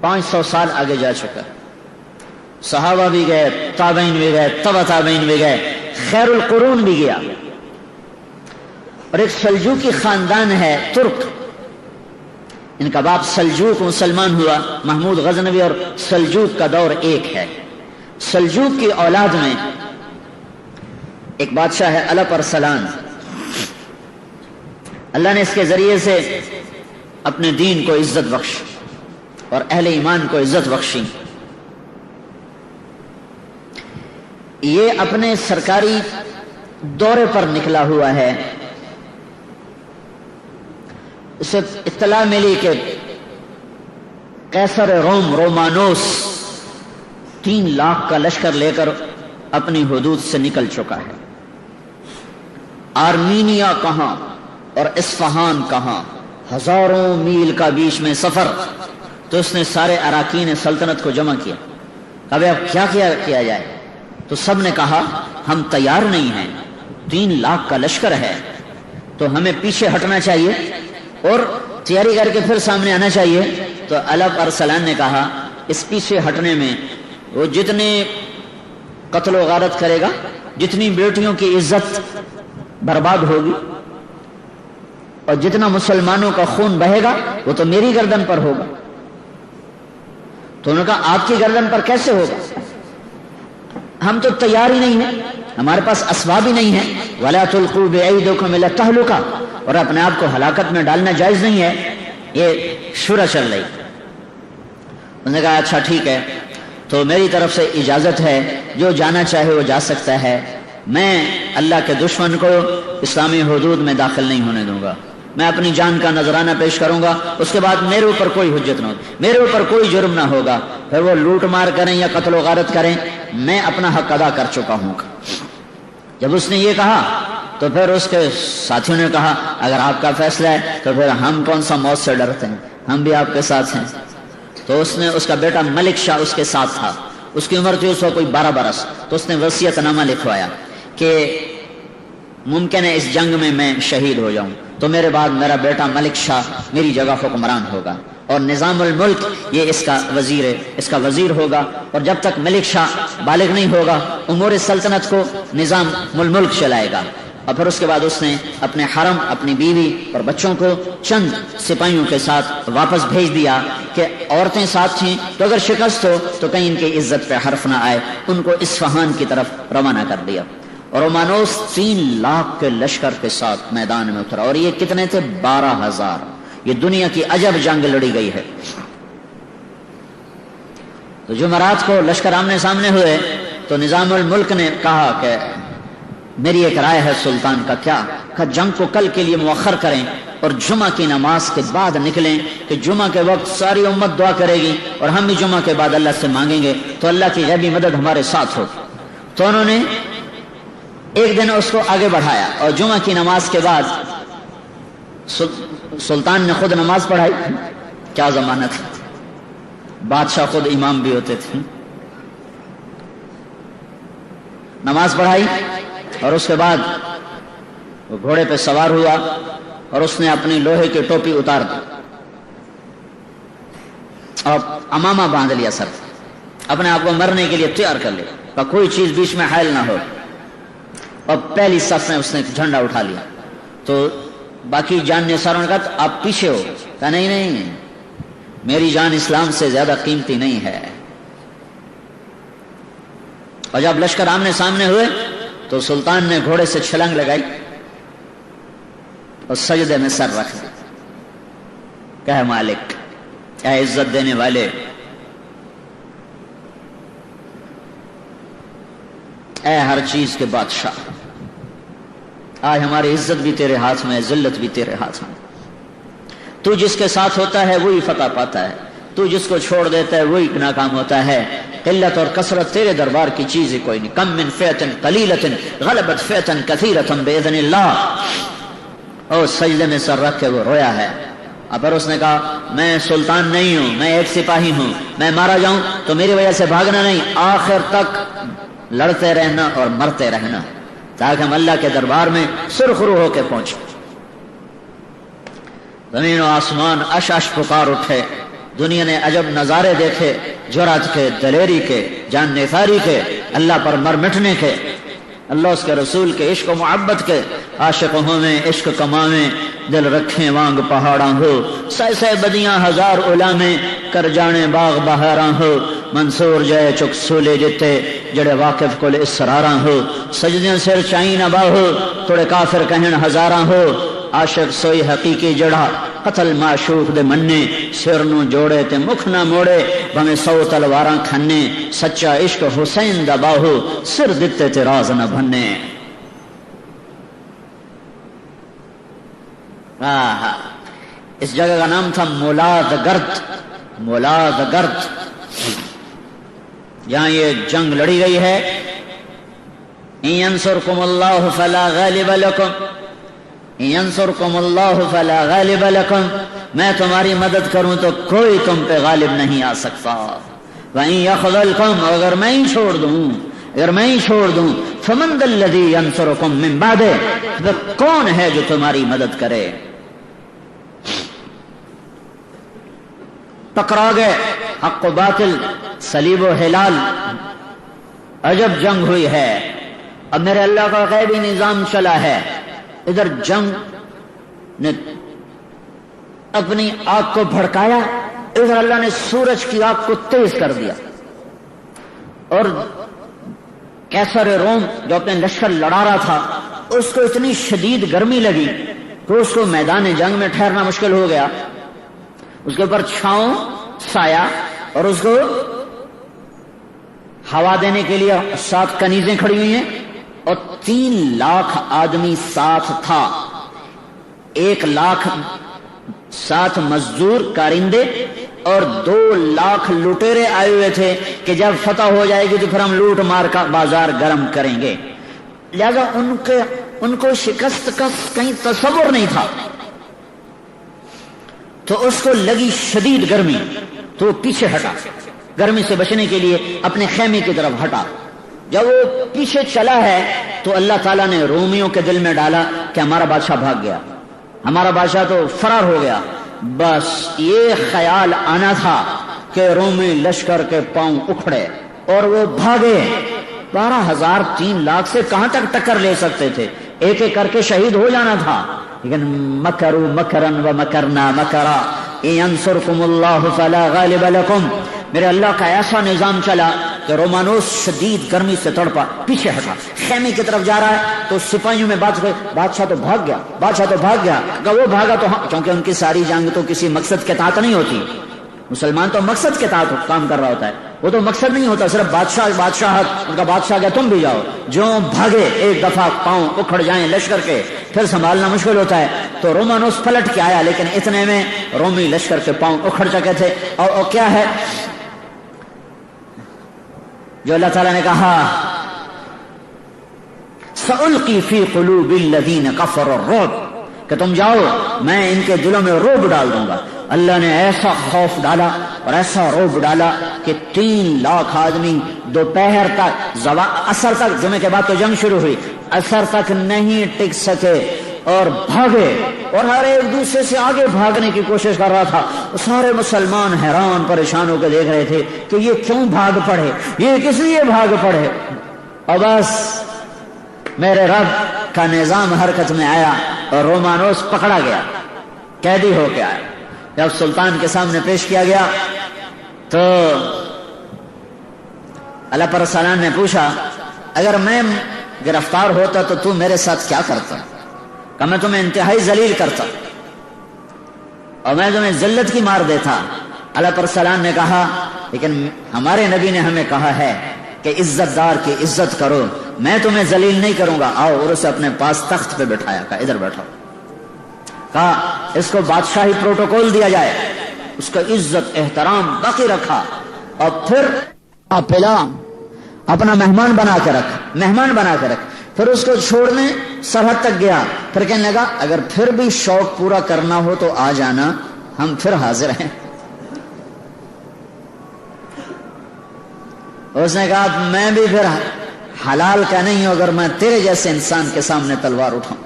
500 साल आगे जा चुका। सहाबा भी गए, ताबईन भी गए, तबा ताबईन भी गए, खैरुल कुरून भी गया। और एक सल्जूकी खानदान है तुर्क, इनका बाप सल्जूक मुसलमान हुआ। महमूद गजनवी और सल्जूक का दौर एक है। सल्जूक की औलाद में एक बादशाह है अलप अरसलान। अल्लाह ने इसके जरिए से अपने दीन को इज्जत बख्श और अहले ईमान को इज्जत बख्शी। ये अपने सरकारी दौरे पर निकला हुआ है। उसे इत्तला मिली कि कैसर रोम रोमानोस 3 लाख का लश्कर लेकर अपनी हुदूद से निकल चुका है। आर्मीनिया कहां और इस्फहान कहां, हजारों मील का बीच में सफर। तो उसने सारे अराकीन सल्तनत को जमा किया। अब अब क्या किया जाए? तो सब ने कहा हम तैयार नहीं हैं, 3 लाख का लश्कर है, तो हमें पीछे हटना चाहिए और तैयारी करके फिर सामने आना चाहिए। तो अलप अरसलान ने कहा इस पीछे हटने में वो जितने कत्ल व गारत करेगा, जितनी बेटियों की इज्जत बर्बाद होगी और जितना मुसलमानों का खून बहेगा वो तो मेरी गर्दन पर होगा। तो उन्होंने कहा आपकी गर्दन पर कैसे होगा? हम तो तैयार ही नहीं है, हमारे पास असबाब ही नहीं है। वला तुल्कू बिअयदिकुम इला तहलुका, और अपने आप को हलाकत में डालना जायज नहीं है। ये शुरा चल रही। उन्होंने कहा अच्छा ठीक है, तो मेरी तरफ से इजाजत है, जो जाना चाहे वो जा सकता है। मैं अल्लाह के दुश्मन को इस्लामी हुदूद में दाखिल नहीं होने दूंगा। मैं अपनी जान का नजराना पेश करूंगा, उसके बाद मेरे ऊपर कोई हुज्जत ना हो, मेरे ऊपर कोई जुर्म ना होगा। फिर वो लूट मार करें या कत्ल गारत करें, मैं अपना हक अदा कर चुका हूं। जब उसने ये कहा तो फिर उसके साथियों ने कहा अगर आपका फैसला है तो फिर हम कौन सा मौत से डरते हैं, हम भी आपके साथ हैं। तो उसने, उसका बेटा मलिक शाह उसके साथ था, उसकी उम्र थी उस वक्त कोई 12 बरस। तो उसने वसीयतनामा लिखवाया कि मुमकिन है इस जंग में मैं शहीद हो जाऊं, तो मेरे बाद मेरा बेटा मलिक शाह मेरी जगह हुक्मरान होगा और निजामुल मुल्क ये इसका वजीर होगा। और जब तक मलिक शाह बालिग नहीं होगा उमूर सल्तनत को निजामुल मुल्क चलाएगा। और फिर उसके बाद उसने अपने हरम, अपनी बीवी और बच्चों को चंद सिपाहियों के साथ वापस भेज दिया कि औरतें साथ थीं तो अगर शिकस्त हो तो कहीं इनकी इज्जत पे हर्फ ना आए। उनको इस्फहान की तरफ रवाना कर दिया और रोमानोस 3 लाख के लश्कर के साथ मैदान में उतरा। और ये कितने थे? 12,000। ये दुनिया की अजब जंग लड़ी गई है। तो जुमरात को लश्कर आमने सामने हुए तो निजामुल मुल्क ने कहा कि मेरी एक राय है सुल्तान का। क्या? कहा जंग को कल के लिए मुअख्खर करें और जुमा की नमाज के बाद निकलें कि जुमा के वक्त सारी उम्मत दुआ करेगी और हम भी जुमा के बाद अल्लाह से मांगेंगे तो अल्लाह की गैबी मदद हमारे साथ हो। तो उन्होंने एक दिन उसको आगे बढ़ाया और जुमा की नमाज के बाद सुल्तान ने खुद नमाज पढ़ाई। क्या जमाना था, बादशाह खुद इमाम भी होते थे। नमाज पढ़ाई और उसके बाद वो घोड़े पे सवार हुआ और उसने अपनी लोहे की टोपी उतार दी और अमामा बांध लिया सर, अपने आप को मरने के लिए तैयार कर लिया, कोई चीज बीच में हायल ना हो। और पहली सफ में उसने झंडा उठा लिया। तो बाकी जान निसारों ने कहा तो आप पीछे हो। कहा नहीं नहीं, मेरी जान इस्लाम से ज्यादा कीमती नहीं है। और जब लश्कर आमने सामने हुए तो सुल्तान ने घोड़े से छलांग लगाई और सजदे में सर रख दिया। कहे मालिक, क्या इज्जत देने वाले, ऐ हर चीज के बादशाह, आज हमारी इज्जत भी तेरे हाथ में है, जिल्लत भी तेरे हाथ में। तू जिसके साथ होता है वही फतह पाता है, तू जिसको छोड़ देता है वही नाकाम होता है। किल्लत और कसरत तेरे दरबार की चीज ही कोई नहीं। कम मिन फ़िअतिन क़लीलतिन ग़लबत फ़िअतन कसीरतन बिइज़्निल्लाह। और सजदे में सर रख के वो रोया है। अब फिर उसने कहा मैं सुल्तान नहीं हूं, मैं एक सिपाही हूं, मैं मारा जाऊं तो मेरी वजह से भागना नहीं, आखिर तक लड़ते रहना और मरते रहना, ताकि हम अल्लाह के दरबार में सुरखरू होकर पहुंचे। जमीन और आसमान अश अश पुकार उठे دنیا نے عجب نظارے دیکھے، جرأت کے، دلیری کے، جان نثاری کے، اللہ پر مر مٹنے کے، اللہ اس کے رسول کے عشق و محبت کے۔ عاشق ہویں عشق کماویں، دل رکھیں وانگ پہاڑاں ہو، سہ سہ بدیاں ہزار علامیں، کر جانے باغ بہاراں ہو، منصور جائے چک سولے جتے، جڑے واقف کل اسراراں ہو، سجدیاں سر چائیں نہ باہو، توڑے کافر کہن ہزاراں ہو، عاشق سوئی حقیقی جڑا، قتل معشوق دے مننے، سر نو جوڑے تے مکھ نہ موڑے، بھمیں 100 تلواراں کھنے، سچا عشق حسین دا باہو، سر دتے تے راز نہ بھنے۔ اس جگہ کا نام تھا مولادگرد، مولادگرد، جہاں یہ جنگ لڑی گئی ہے۔ ان ینصرکم اللہ فلا غالب لکم، ان ینصرکم اللہ فلا غالب لکم، میں تمہاری مدد کروں تو کوئی تم پہ غالب نہیں آ سکتا۔ وَإِن يَخْذَلْكُمْ، اگر میں ہی چھوڑ دوں، اگر میں ہی چھوڑ دوں، فَمَنْ ذَا الَّذِي يَنصُرُكُم مِّن بَعْدِهِ، وہ کون ہے جو تمہاری مدد کرے؟ ٹکرا گئے حق و باطل، صلیب و ہلال، عجب جنگ ہوئی ہے۔ اب میرے اللہ کا غیبی نظام چلا ہے، ادھر جنگ نے اپنی آگ کو بھڑکایا، ادھر اللہ نے سورج کی آگ کو تیز کر دیا، اور کیسر روم جو اپنے لشکر لڑا رہا تھا اس کو اتنی شدید گرمی لگی کہ اس کو میدان جنگ میں ٹھہرنا مشکل ہو گیا۔ اس کے اوپر چھاؤں سایہ، اور اس کو ہوا دینے کے لیے 7 کنیزیں کھڑی ہوئی ہیں، اور 3 لاکھ آدمی ساتھ تھا، 1 لاکھ 7 مزدور کارندے، اور 2 لاکھ لٹیرے آئے ہوئے تھے کہ جب فتح ہو جائے گی تو پھر ہم لوٹ مار کا بازار گرم کریں گے۔ لہذا ان کو شکست کا کہیں تصور نہیں تھا، تو اس کو لگی شدید گرمی، تو وہ پیچھے ہٹا، گرمی سے بچنے کے لیے اپنے خیمے کی طرف ہٹا۔ جب وہ پیچھے چلا ہے تو اللہ تعالیٰ نے رومیوں کے دل میں ڈالا کہ ہمارا بادشاہ بھاگ گیا، ہمارا بادشاہ تو فرار ہو گیا۔ بس یہ خیال آنا تھا کہ رومی لشکر کے پاؤں اکھڑے اور وہ بھاگے۔ 12,000 3 لاکھ سے کہاں تک ٹکر لے سکتے تھے، ایک ایک کر کے شہید ہو جانا تھا، لیکن مکروا مکرا ومکرنا مکرا ان ینصرکم اللہ فلا غالب لکم۔ میرے اللہ کا ایسا نظام چلا کہ رومانوس شدید گرمی سے تڑپا، پیچھے ہٹا، خیمے کی طرف جا رہا ہے تو سپاہیوں میں بات ہوئی، بادشاہ تو بھاگ گیا، بادشاہ تو بھاگ گیا۔ اگر وہ بھاگا تو ہاں، کیونکہ ان کی ساری جنگ تو کسی مقصد کے تحت نہیں ہوتی، مسلمان تو مقصد کے تحت کام کر رہا ہوتا ہے، وہ تو مقصد نہیں ہوتا صرف بادشاہت، ان کا بادشاہ گیا تم بھی جاؤ۔ جو بھاگے ایک دفعہ پاؤں اکھڑ جائیں لشکر کے، پھر سنبھالنا مشکل ہوتا ہے۔ تو رومانوس پلٹ کے آیا، لیکن اتنے میں رومی لشکر کے پاؤں اکھڑ چکے تھے۔ اور کیا ہے جو اللہ تعالیٰ نے کہا، سألقی فی قلوب الذین کفروا الرعب، کہ تم جاؤ میں ان کے دلوں میں رعب ڈال دوں گا۔ اللہ نے ایسا خوف ڈالا اور ایسا رعب ڈالا کہ 3 لاکھ آدمی دوپہر تک، عصر تک، جمعے کے بعد تو جنگ شروع ہوئی، عصر تک نہیں ٹک سکے اور بھاگے، اور ہر ایک دوسرے سے آگے بھاگنے کی کوشش کر رہا تھا۔ سارے مسلمان حیران پریشان ہو کے دیکھ رہے تھے کہ یہ کیوں بھاگ پڑے، یہ کس لیے بھاگ پڑے۔ اور بس میرے رب کا نظام حرکت میں آیا اور رومانوس پکڑا گیا، قیدی ہو کے آیا۔ جب سلطان کے سامنے پیش کیا گیا تو اللہ پر سلام نے پوچھا، اگر میں گرفتار ہوتا تو تم میرے ساتھ کیا کرتا؟ کہ میں تمہیں انتہائی ذلیل کرتا اور میں تمہیں ذلت کی مار دیتا۔ اللہ پر سلام نے کہا، لیکن ہمارے نبی نے ہمیں کہا ہے کہ عزت دار کی عزت کرو، میں تمہیں ذلیل نہیں کروں گا، آؤ۔ اور اسے اپنے پاس تخت پہ بٹھایا، کہا ادھر بیٹھو، کہا اس کو بادشاہی پروٹوکول دیا جائے، اس کا عزت احترام باقی رکھا، اور پھر پلا اپنا مہمان بنا کے رکھ، پھر اس کو چھوڑنے سرحد تک گیا، پھر کہنے لگا اگر پھر بھی شوق پورا کرنا ہو تو آ جانا، ہم پھر حاضر ہیں۔ اس نے کہا میں بھی پھر حلال کا نہیں ہوں اگر میں تیرے جیسے انسان کے سامنے تلوار اٹھاؤں۔